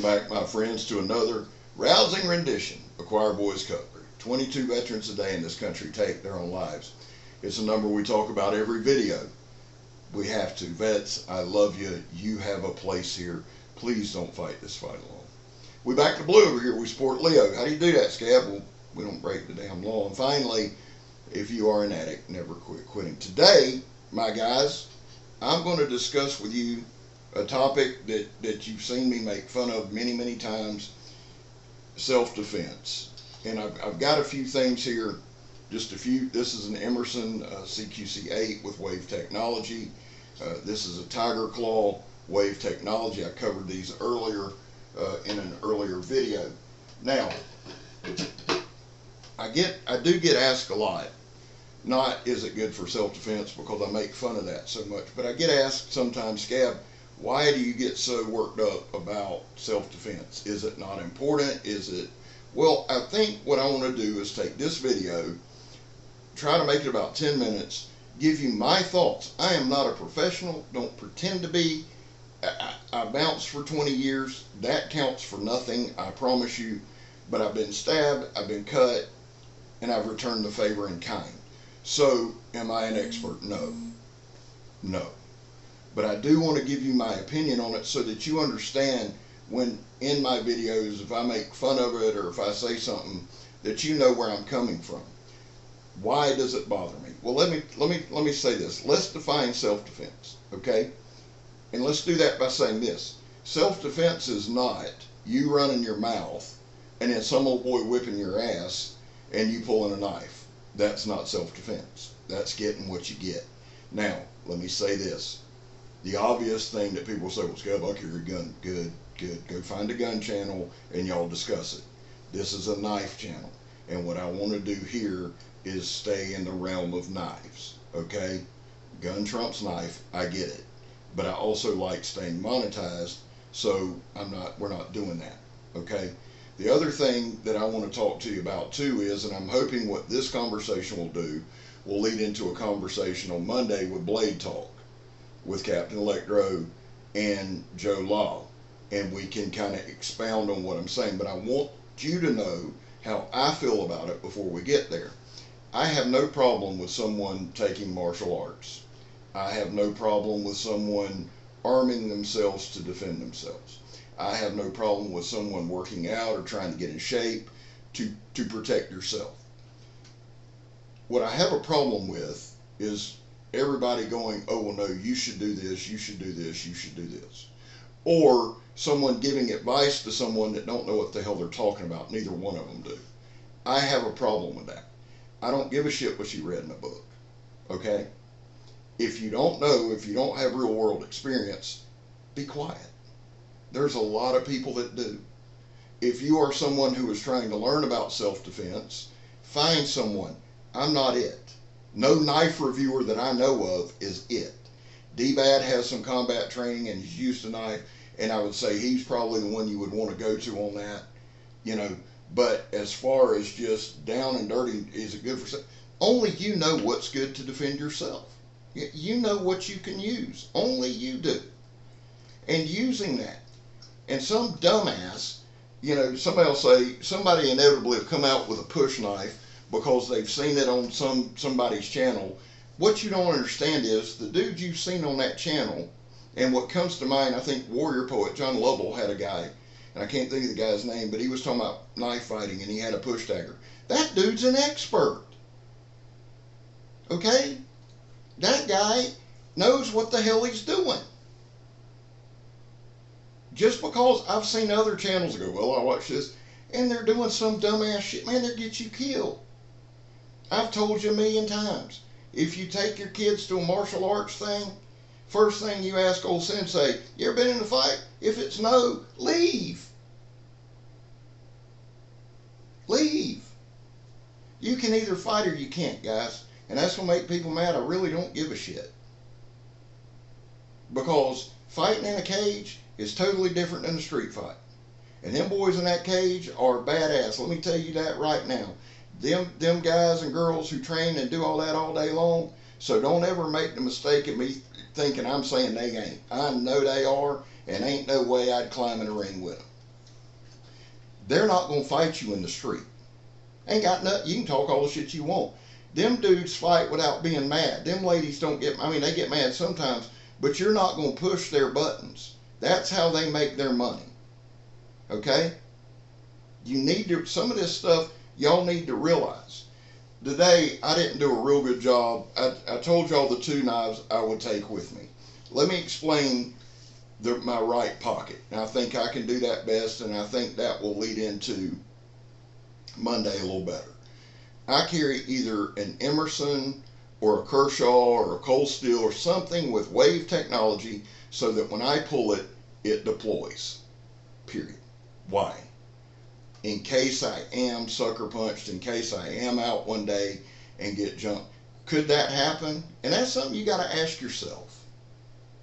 back, my friends, to another rousing rendition of Choir Boys Cutlery. 22 veterans a day in this country take their own lives. It's a number we talk about every video. We have to. Vets, I love you. You have a place here. Please don't fight this fight alone. We back to blue over here. We support Leo. How do you do that, Scab? Well, we don't break the damn law. And finally, if you are an addict, never quit quitting. Today, my guys, I'm going to discuss with you a topic that you've seen me make fun of many, many times, self-defense. And I've got a few things here, just a few. This is an Emerson CQC8 with wave technology. This is a Tiger Claw wave technology. I covered these earlier in an earlier video. Now, I do get asked a lot, not is it good for self-defense, because I make fun of that so much, but I get asked sometimes, Scab, why do you get so worked up about self-defense? Is it not important? Is it? Well, I think what I want to do is take this video, try to make it about 10 minutes, give you my thoughts. I am not a professional, don't pretend to be. I bounced for 20 years. That counts for nothing, I promise you. But I've been stabbed, I've been cut, and I've returned the favor in kind. So, am I an expert? No. No. But I do want to give you my opinion on it so that you understand when in my videos, if I make fun of it or if I say something, that you know where I'm coming from. Why does it bother me? Well, let me say this. Let's define self-defense, okay? And let's do that by saying this. Self-defense is not you running your mouth and then some old boy whipping your ass and you pulling a knife. That's not self-defense. That's getting what you get. Now, let me say this. The obvious thing that people say, well, Scab, I'll carry a gun. Good, good. Go find a gun channel and y'all discuss it. This is a knife channel. And what I want to do here is stay in the realm of knives, okay? Gun trumps knife, I get it. But I also like staying monetized, so we're not doing that, okay? The other thing that I want to talk to you about too is, and I'm hoping what this conversation will do, will lead into a conversation on Monday with Blade Talk, with Captain Electro and Joe Law, and we can kind of expound on what I'm saying. But I want you to know how I feel about it before we get there. I have no problem with someone taking martial arts. I have no problem with someone arming themselves to defend themselves. I have no problem with someone working out or trying to get in shape to protect yourself. What I have a problem with is everybody going, oh, well, no, you should do this, you should do this, you should do this. Or someone giving advice to someone that don't know what the hell they're talking about. Neither one of them do. I have a problem with that. I don't give a shit what you read in a book, okay? If you don't know, if you don't have real world experience, be quiet. There's a lot of people that do. If you are someone who is trying to learn about self-defense, find someone. I'm not it. No knife reviewer that I know of is it. D-Bad has some combat training and he's used a knife, and I would say he's probably the one you would want to go to on that, you know. But as far as just down and dirty, is it good for self? Only you know what's good to defend yourself. You know what you can use. Only you do. And using that. And some dumbass, you know, somebody will say, somebody inevitably will come out with a push knife because they've seen it on somebody's channel. What you don't understand is the dude you've seen on that channel, and what comes to mind, I think Warrior Poet John Lovell had a guy, and I can't think of the guy's name, but he was talking about knife fighting and he had a push dagger. That dude's an expert. Okay? That guy knows what the hell he's doing. Just because I've seen other channels go, well, I watch this, and they're doing some dumbass shit, man, they'll get you killed. I've told you a million times. If you take your kids to a martial arts thing, first thing you ask old sensei, you ever been in a fight? If it's no, leave. Leave. You can either fight or you can't, guys. And that's going to make people mad. I really don't give a shit. Because fighting in a cage is totally different than a street fight. And them boys in that cage are badass. Let me tell you that right now. Them guys and girls who train and do all that all day long. So don't ever make the mistake of me thinking I'm saying they ain't. I know they are, and ain't no way I'd climb in a ring with them. they're not going to fight you in the street. Ain't got nothing. You can talk all the shit you want. Them dudes fight without being mad. Them ladies don't get, I mean, they get mad sometimes, but you're not going to push their buttons. That's how they make their money. Okay? You need to, some of this stuff y'all need to realize. Today, I didn't do a real good job. I told y'all the 2 knives I would take with me. Let me explain my right pocket. And I think I can do that best, and I think that will lead into Monday a little better. I carry either an Emerson or a Kershaw or a Cold Steel or something with wave technology so that when I pull it, it deploys. Period. Why? In case I am sucker punched, in case I am out one day and get jumped. Could that happen? And that's something you got to ask yourself.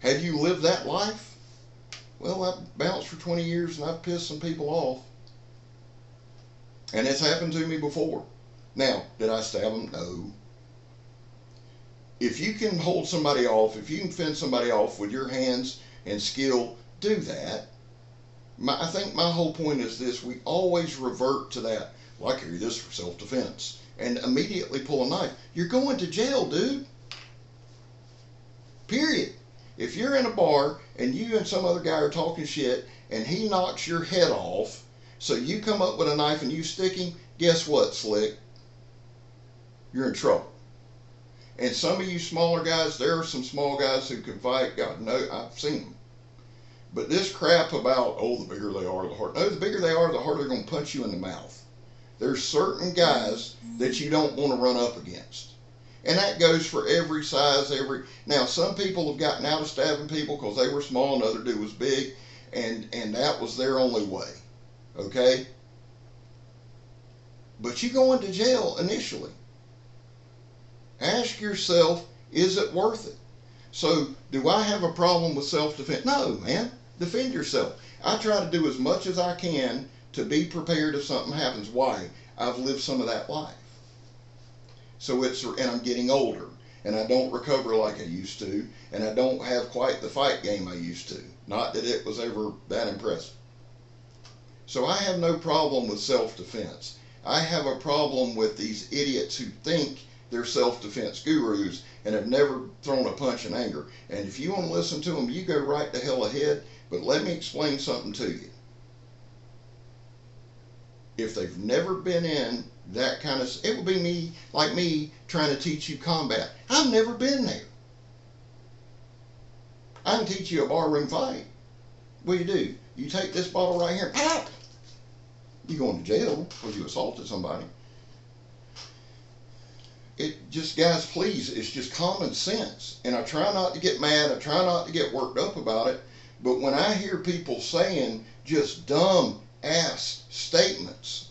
Have you lived that life? Well, I've bounced for 20 years and I've pissed some people off. And it's happened to me before. Now, did I stab them? No. If you can hold somebody off, if you can fend somebody off with your hands and skill, do that. I think my whole point is this: we always revert to that. Well, I carry this for self-defense, and immediately pull a knife. You're going to jail, dude. Period. If you're in a bar and you and some other guy are talking shit and he knocks your head off, so you come up with a knife and you stick him, guess what, Slick? You're in trouble. And some of you smaller guys, there are some small guys who can fight. God, no, I've seen them. But this crap about, oh, the bigger they are, the harder. No, the bigger they are, the harder they're going to punch you in the mouth. There's certain guys that you don't want to run up against. And that goes for every size, Now, some people have gotten out of stabbing people because they were small and the other dude was big, and that was their only way. Okay? But you go into jail initially. Ask yourself, is it worth it? So, do I have a problem with self-defense? No, man. Defend yourself. I try to do as much as I can to be prepared if something happens. Why? I've lived some of that life. So and I'm getting older, and I don't recover like I used to, and I don't have quite the fight game I used to. Not that it was ever that impressive. So I have no problem with self-defense. I have a problem with these idiots who think they're self-defense gurus and have never thrown a punch in anger. And if you want to listen to them, you go right the hell ahead. But let me explain something to you. If they've never been in that kind of, it would be me trying to teach you combat. I've never been there. I can teach you a barroom fight. What do? You take this bottle right here, pop! You going to jail because you assaulted somebody. It just, guys, please, it's just common sense. And I try not to get mad. I try not to get worked up about it. But when I hear people saying just dumb ass statements,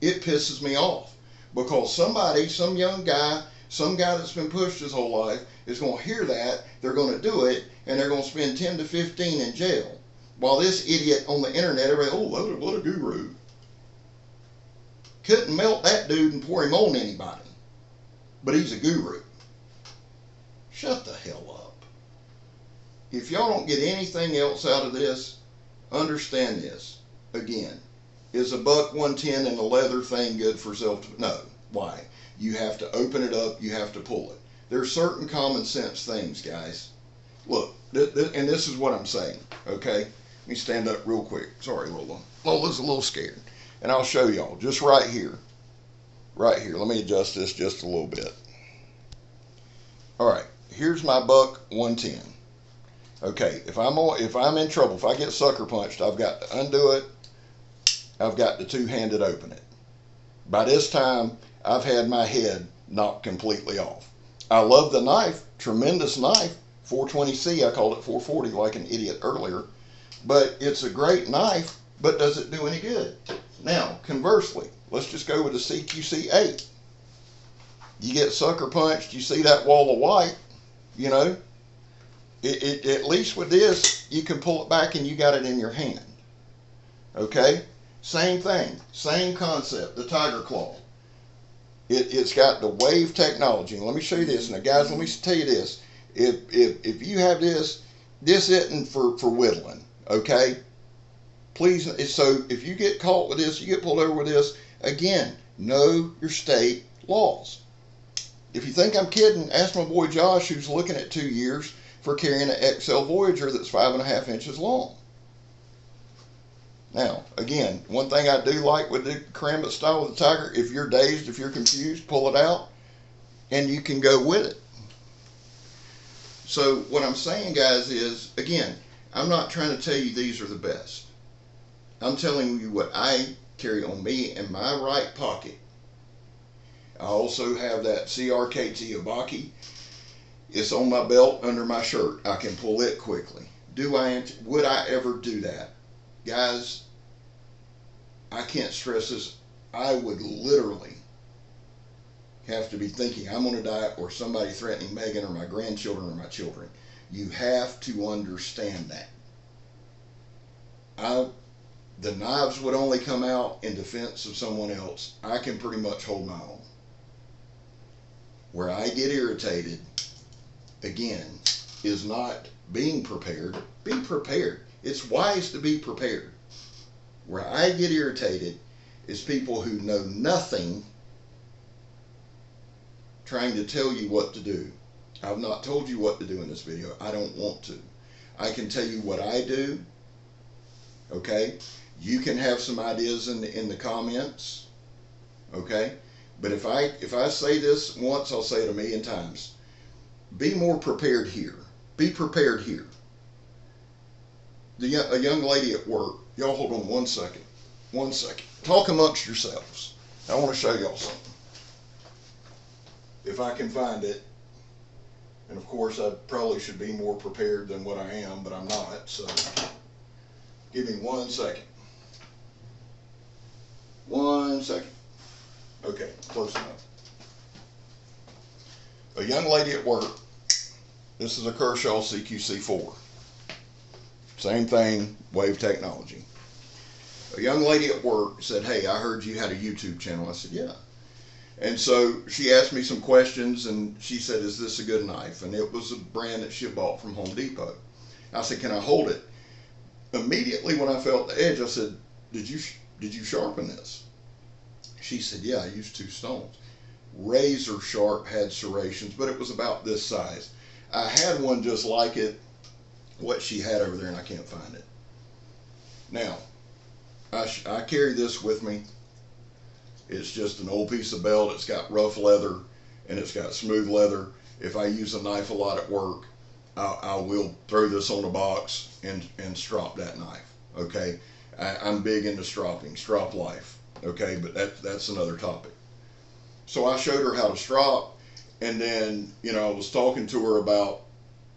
it pisses me off. Because somebody, some young guy, some guy that's been pushed his whole life is going to hear that, they're going to do it, and they're going to spend 10 to 15 in jail. While this idiot on the internet, everybody, oh, what a guru. Couldn't melt that dude and pour him on anybody. But he's a guru. Shut the hell up. If y'all don't get anything else out of this, understand this. Again, is a $110 and a leather thing good for self? No. Why? You have to open it up. You have to pull it. There's certain common sense things, guys. Look, and this is what I'm saying, okay? Let me stand up real quick. Sorry, Lola. Lola's a little scared. And I'll show y'all just right here. Right here. Let me adjust this just a little bit. All right. Here's my $110. Okay. If I'm in trouble, if I get sucker punched, I've got to undo it. I've got to two-handed open it. By this time, I've had my head knocked completely off. I love the knife. Tremendous knife. 420C. I called it 440 like an idiot earlier. But it's a great knife. But does it do any good? Now, conversely, let's just go with the CQC8. You get sucker punched, you see that wall of white, you know. At least with this, you can pull it back and you got it in your hand. Okay? Same thing, same concept, the Tiger Claw. It's got the wave technology. And let me show you this. Now, guys, let me tell you this. If you have this isn't for whittling, okay? Please, so if you get caught with this, you get pulled over with this, again, know your state laws. If you think I'm kidding, ask my boy Josh, who's looking at 2 years for carrying an XL Voyager that's 5.5 inches long. Now, again, one thing I do like with the Karambit style with the Tiger, if you're dazed, if you're confused, pull it out, and you can go with it. So what I'm saying, guys, is, again, I'm not trying to tell you these are the best. I'm telling you what I carry on me in my right pocket. I also have that CRKT Abaki. It's on my belt under my shirt. I can pull it quickly. Would I ever do that? Guys, I can't stress this. I would literally have to be thinking I'm going to die, or somebody threatening Megan or my grandchildren or my children. You have to understand that. The knives would only come out in defense of someone else. I can pretty much hold my own. Where I get irritated, again, is not being prepared. Be prepared. It's wise to be prepared. Where I get irritated is people who know nothing trying to tell you what to do. I've not told you what to do in this video. I don't want to. I can tell you what I do. Okay? You can have some ideas in the comments. Okay? But if I say this once, I'll say it 1,000,000 times. Be more prepared here. Be prepared here. A young lady at work, y'all hold on 1 second. 1 second. Talk amongst yourselves. I want to show y'all something. If I can find it. And of course, I probably should be more prepared than what I am, but I'm not. So give me 1 second. 1 second. Okay, close enough. A young lady at work. This is a Kershaw CQC4. Same thing, wave technology. A young lady at work said, "Hey, I heard you had a YouTube channel." I said, "Yeah." And so she asked me some questions, and she said, "Is this a good knife?" And it was a brand that she bought from Home Depot. I said, "Can I hold it?" Immediately when I felt the edge, I said, did you sharpen this?" She said, "Yeah, I used 2 stones." Razor sharp, had serrations, but it was about this size. I had one just like it, what she had over there, and I can't find it. Now, I carry this with me. It's just an old piece of belt. It's got rough leather, and it's got smooth leather. If I use a knife a lot at work, I will throw this on a box and strop that knife. Okay, I'm big into stropping, strop life. Okay, but that's another topic. So I showed her how to strop, and then, I was talking to her about,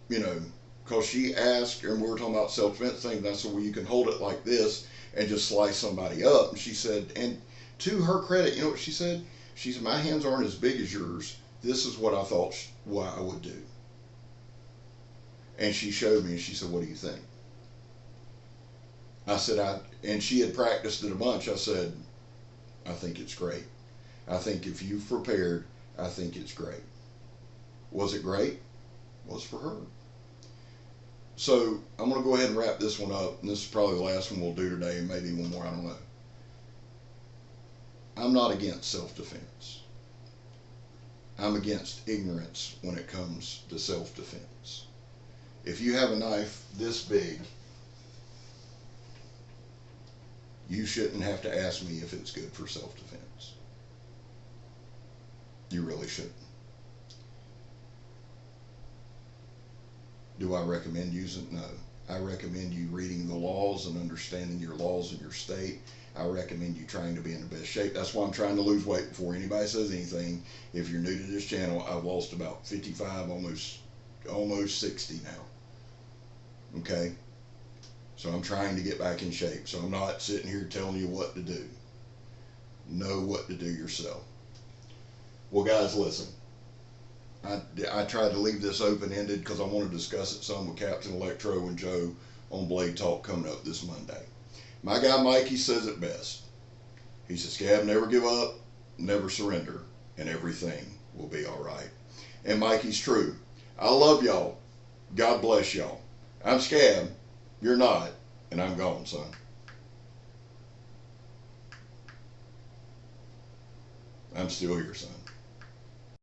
because she asked, and we were talking about self-defense things, and I said, well, you can hold it like this and just slice somebody up. And she said, and to her credit, you know what she said? She said, "My hands aren't as big as yours. This is what I thought I would do." And she showed me, and she said, "What do you think?" I said, and she had practiced it a bunch. I said, "I think it's great. I think if you've prepared, I think it's great." Was it great? Was for her. So I'm going to go ahead and wrap this one up, and this is probably the last one we'll do today, and maybe one more, I don't know. I'm not against self-defense. I'm against ignorance when it comes to self-defense. If you have a knife this big, you shouldn't have to ask me if it's good for self-defense. You really shouldn't. Do I recommend using it? No. I recommend you reading the laws and understanding your laws in your state. I recommend you trying to be in the best shape. That's why I'm trying to lose weight before anybody says anything. If you're new to this channel, I've lost about 55, almost 60 now. Okay? So I'm trying to get back in shape. So I'm not sitting here telling you what to do. Know what to do yourself. Well, guys, listen. I tried to leave this open-ended because I want to discuss it some with Captain Electro and Joe on Blade Talk coming up this Monday. My guy Mikey says it best. He says, "Scab, never give up, never surrender, and everything will be all right." And Mikey's true. I love y'all. God bless y'all. I'm Scab. You're not. And I'm gone, son. I'm still here, son.